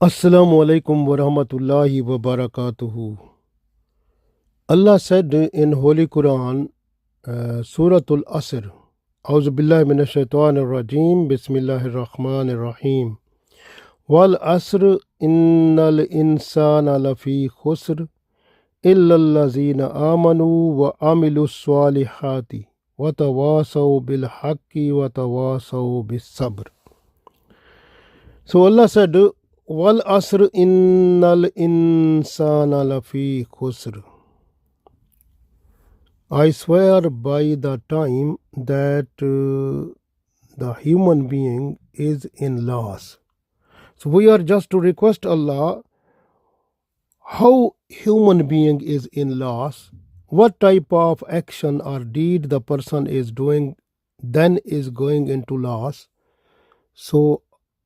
Assalamu alaikum wa rahmatullahi wa barakatuhu. Allah said in Holy Quran, Surah Al-Asr, A'udhu billahi minash shaitanir rajeem, Bismillahir Rahmanir Rahim. Wal asr innal insana lafi khusr illa allazina amanu wa amilu salihati wa tawasaw bil haqqi wa tawasaw bis sabr. So Allah said, Wal asr innal insana lafi khusr. I swear by the time that the human being is in loss. So we are just to request Allah how human being is in loss, what type of action or deed the person is doing, then is going into loss. So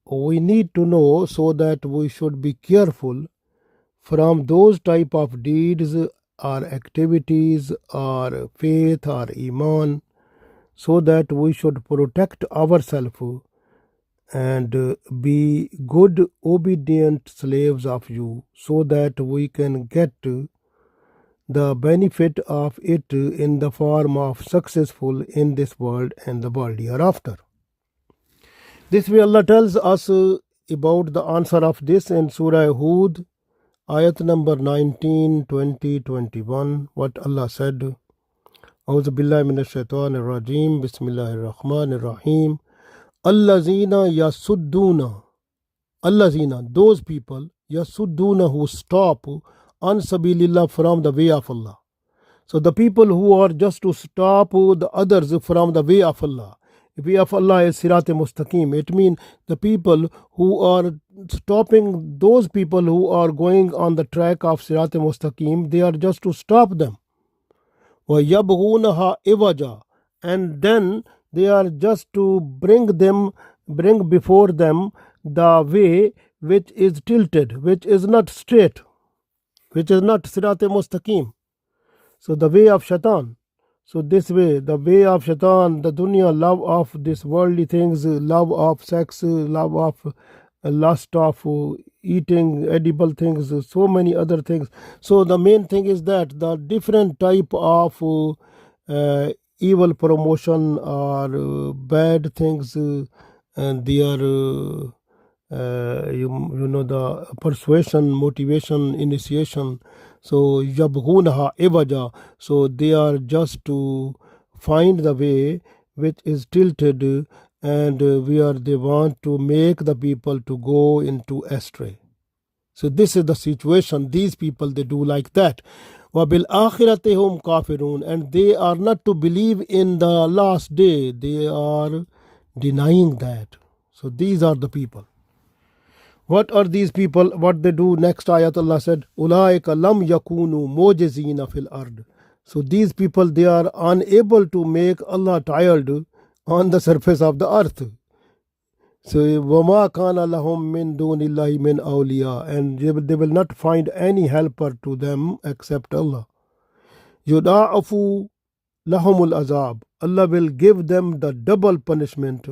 we need to know so that we should be careful from those type of deeds or activities or faith or iman, so that we should protect ourselves and be good obedient slaves of you, so that we can get the benefit of it in the form of successful in this world and the world hereafter. This way Allah tells us about the answer of this in Surah Hud, ayat number 19, 20, 21. What Allah said, A'udhu billahi minash shaitanir rajeem, Bismillahir Rahmanir Rahim. Allazina yasudduna, Allazina, those people, yasudduna, who stop an sabilillah, from the way of Allah. So the people who are just to stop the others from the way of Allah. The way of Allah is Sirat Mustaqim. It means the people who are stopping those people who are going on the track of Sirat Mustaqim, they are just to stop them. وَيَبْغُونَهَا إِوَجًا, and then they are just to bring before them the way which is tilted, which is not straight, which is not Sirat Mustaqim. So the way of shaitan. So this way, the way of shaitan, the dunya, love of these worldly things, love of sex, love of lust of eating edible things, so many other things. So the main thing is that the different type of evil promotion or bad things, and they are you know, the persuasion, motivation, initiation. So yabghunaha iwaja, so they are just to find the way which is tilted, and where they want to make the people to go into astray. So this is the situation. These people, they do like that. وَبِالْآخِرَةِ هُمْ كَافِرُونَ, and they are not to believe in the last day. They are denying that. So these are the people. What are these people? What they do? Next ayat Allah said, Ulaika lam yakunu mujizina fil ard. So these people, they are unable to make Allah tired on the surface of the earth. So وَمَا كَانَ لَهُم مِّن دُونِ اللَّهِ مِنْ أَوْلِيَاءَ, and they will not find any helper to them except Allah. يُضَاعَفُ لَهُمُ الْعَذَابُ, Allah will give them the double punishment.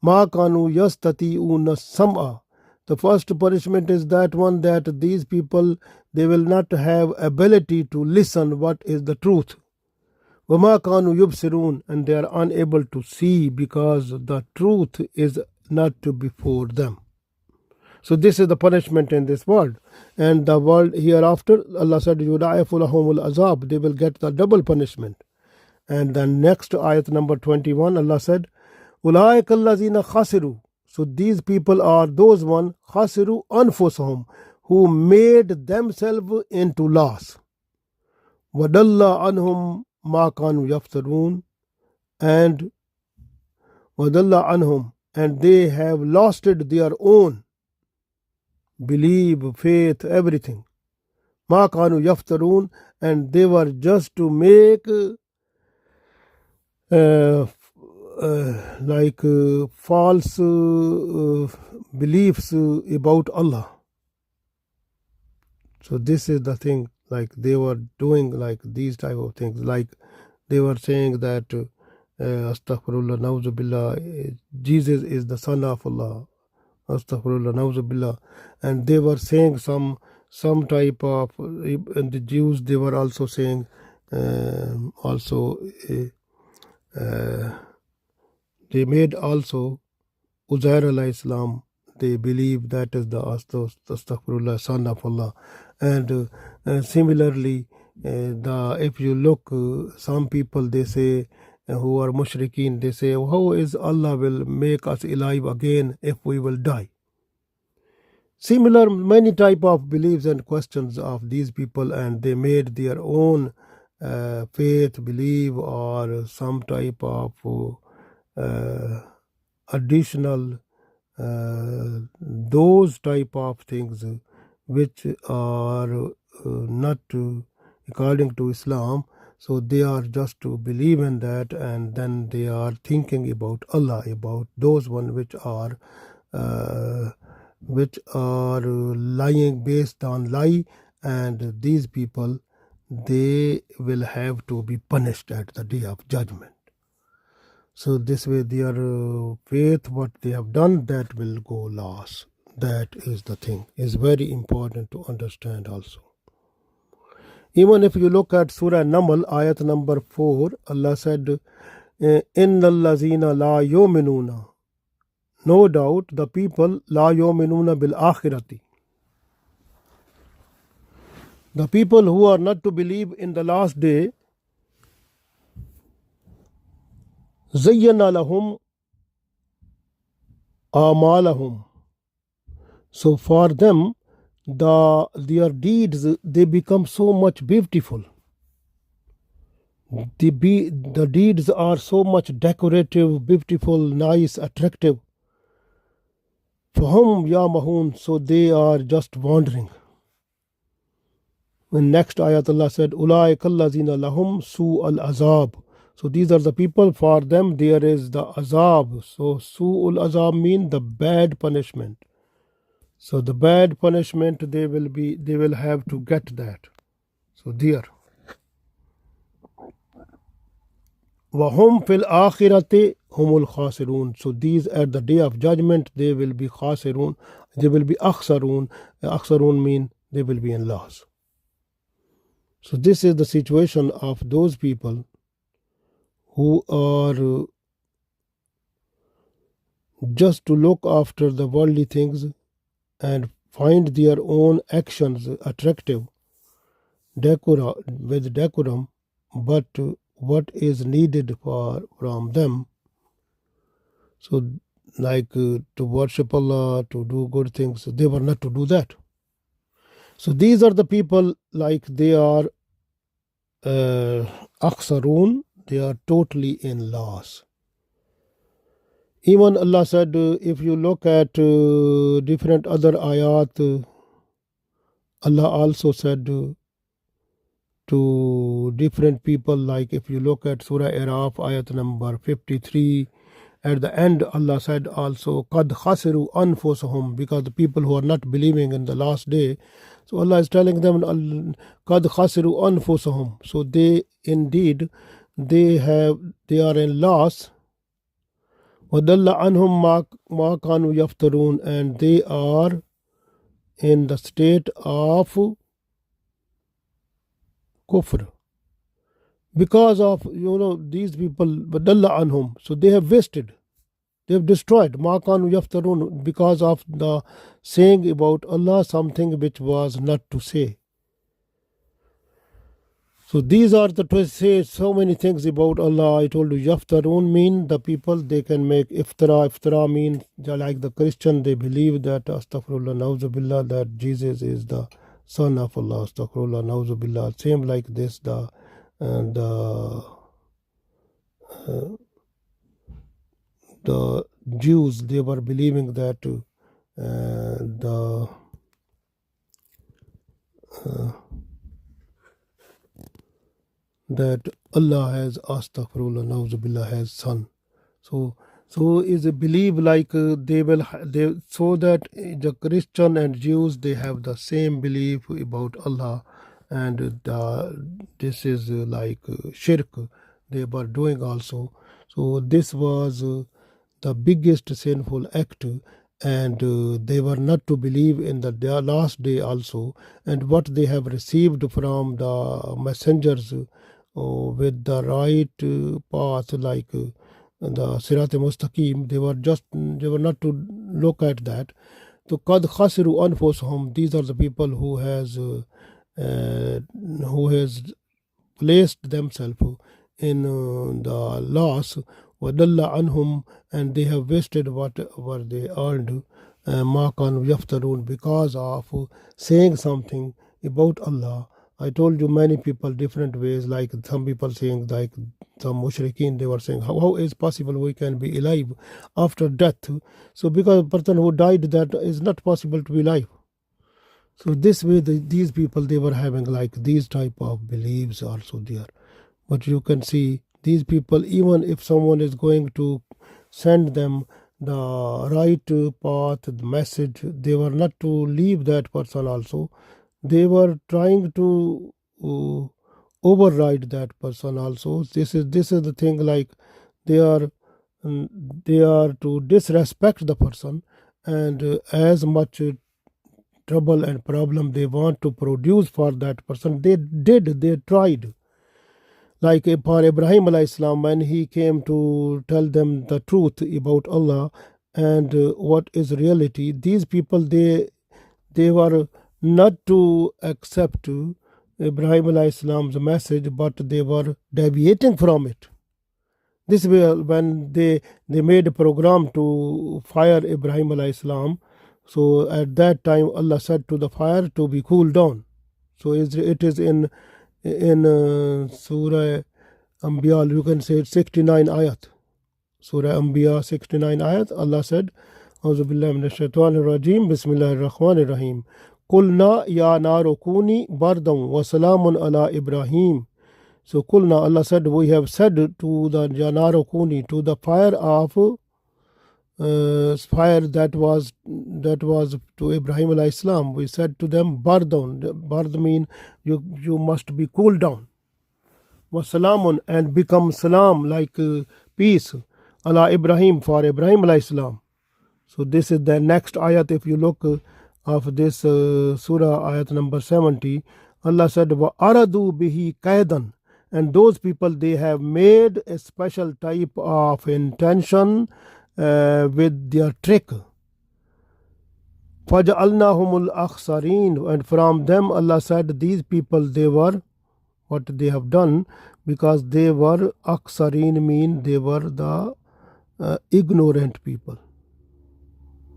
مَا كَانُوا يَسْتَطِيعُونَ السَّمْعَ. The first punishment is that one, that these people, they will not have ability to listen what is the truth. وَمَا كَانُوا يُبْصِرُونَ, and they are unable to see because the truth is not before them. So this is the punishment in this world. And the world hereafter, Allah said, يُضَاعَفُ لَهُمُ الْعَذَابُ, they will get the double punishment. And then next ayat number 21, Allah said, أُولَٰئِكَ الَّذِينَ خَسِرُوا. So these people are those one, خَسِرُوا أَنفُسَهُم, who made themselves into loss. وَضَلَّ عَنْهُمْ مَا كَانُوا يَفْتَرُونَ, and وَضَلَّ عَنْهُمْ, and they have lost it their own belief, faith, everything. مَا كَانُوا يَفْتَرُونَ, and they were just to make false beliefs about Allah. So this is the thing, like they were doing like these type of things, like they were saying that astaghfirullah, na'udhu billah, Jesus is the son of Allah, Astaghfirullah, nauzubillah. And they were saying some type of, and the Jews, they were also saying, also, they made also Uzair alayhi salam, they believe that is the Astaghfirullah, son of Allah. And similarly, if you look, some people, they say, who are mushrikeen, they say, how is Allah will make us alive again if we will die? Similar many type of beliefs and questions of these people, and they made their own faith, belief, or some type of additional those type of things which are not according to Islam. So they are just to believe in that, and then they are thinking about Allah, about those one which are lying based on lie, and these people, they will have to be punished at the day of judgment. So this way their faith, what they have done, that will go lost. That is the thing. Is very important to understand also. Even if you look at Surah Naml, ayat number 4, Allah said, Inna allazina la yuminuna. No doubt the people la yuminuna bil akhirati. The people who are not to believe in the last day, zayyana lahum amalahum. So for them, their deeds, they become so much beautiful. The deeds are so much decorative, beautiful, nice, attractive. Fahum yamahun, so they are just wandering. In next ayat Allah said, Ulai kallazina lahum su al-azab. So these are the people, for them there is the azab. So su al-azab mean the bad punishment. So the bad punishment, they will have to get that. So there. وَهُمْ فِي الْآخِرَةِ هُمُ الْخَاسِرُونَ. So these at the day of judgment, they will be khasirun, they will be akhsarun. Akhsarun mean they will be in loss. So this is the situation of those people who are just to look after the worldly things and find their own actions attractive, with decorum, but what is needed from them, so like to worship Allah, to do good things, they were not to do that. So these are the people, like they are akhsarun, they are totally in loss. Even Allah said, if you look at different other ayat, Allah also said to different people, like if you look at Surah Araf, ayat number 53, at the end Allah said also, Qad khasiru anfusahum, because the people who are not believing in the last day, so Allah is telling them, Qad khasiru anfusahum. So they indeed, they are in loss. وَدَلَّ عَنْهُمْ مَا كَانُوا يَفْتَرُونَ, and they are in the state of kufr. Because of, these people, وَدَلَّ عَنْهُمْ, so they have wasted, they have destroyed, مَا كَانُوا يَفْتَرُونَ, because of the saying about Allah something which was not to say. So these are to say so many things about Allah. I told you, yaftarun mean the people, they can make iftara. Iftara means like the Christian, they believe that astaghfirullah, nauzubillah, that Jesus is the son of Allah. Astaghfirullah, nauzubillah. Same like this, the Jews, they were believing that that Allah has, astaghfirullah, nauzubillah, has son. So is a belief like they so that the Christian and Jews, they have the same belief about Allah, and this is like shirk they were doing also. So this was the biggest sinful act, and they were not to believe in the last day also, and what they have received from the messengers with the right path, like the Sirat Mustaqim. They were not to look at that. So qad khasiru anfusahum, these are the people uh, who has placed themselves in the loss, wadalla anhum, and they have wasted whatever they earned, ma kanu yaftarun, because of saying something about Allah. I told you many people different ways, like some people saying, like some mushrikeen, they were saying, how is possible we can be alive after death? So because a person who died, that is not possible to be alive. So this way, these people, they were having like these type of beliefs also there. But you can see these people, even if someone is going to send them the right path, the message, they were not to leave that person also. They were trying to override that person also. This is the thing, like they are they are to disrespect the person, and as much trouble and problem they want to produce for that person, they tried. Like for Ibrahim alayhi salam, when he came to tell them the truth about Allah and what is reality, these people, they were not to accept Ibrahim alayhi salam's message, but they were deviating from it. This way, when they made a program to fire Ibrahim alayhi salam, so at that time Allah said to the fire to be cooled down. So it is in Surah Anbiya, you can say 69 ayat. Surah Anbiya 69 ayat, Allah said, Auzu billahi minash shaitanir rajim, Bismillahir Rahmanir Rahim. Qulna ya naru kuni bardan wa salamun ala Ibrahim. So Qulna, Allah said, we have said to the Janaru Kuni, to the fire of fire that was to Ibrahim alayhi salam, we said to them, Bardan. Bard mean you must be cooled down. Wasalamun, and become salam, like peace. Allah Ibrahim, for Ibrahim alayhi salam. So this is the next ayat. If you look of this surah, ayat number 70, Allah said, Wa aradu bihi kaidan. And those people, they have made a special type of intention with their trick. فَجَعَلْنَاهُمُ الْأَخْسَرِينَ. And from them Allah said, these people, they were, what they have done, because they were akhsarin, mean they were the ignorant people.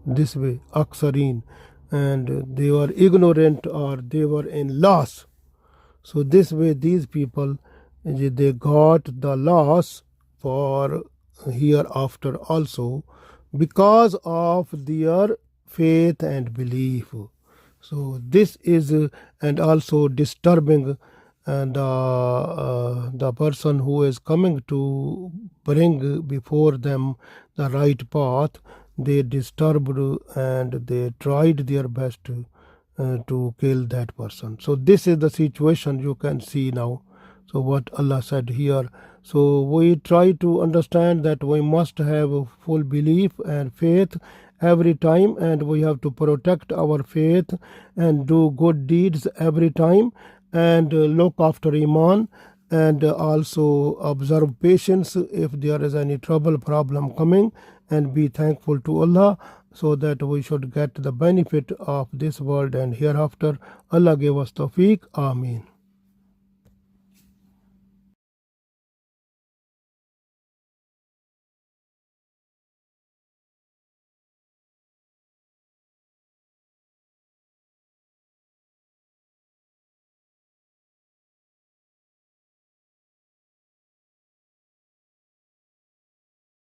This way, akhsarin, and they were ignorant, or they were in loss. So this way, these people, they got the loss for hereafter also, because of their faith and belief. So this is and also disturbing, and the person who is coming to bring before them the right path, they disturbed and they tried their best to kill that person. So this is the situation you can see now. So what Allah said here. So we try to understand that we must have a full belief and faith every time, and we have to protect our faith and do good deeds every time, and look after Iman, and also observe patience if there is any trouble problem coming, and be thankful to Allah, so that we should get the benefit of this world and hereafter. Allah give us tawfiq. Ameen.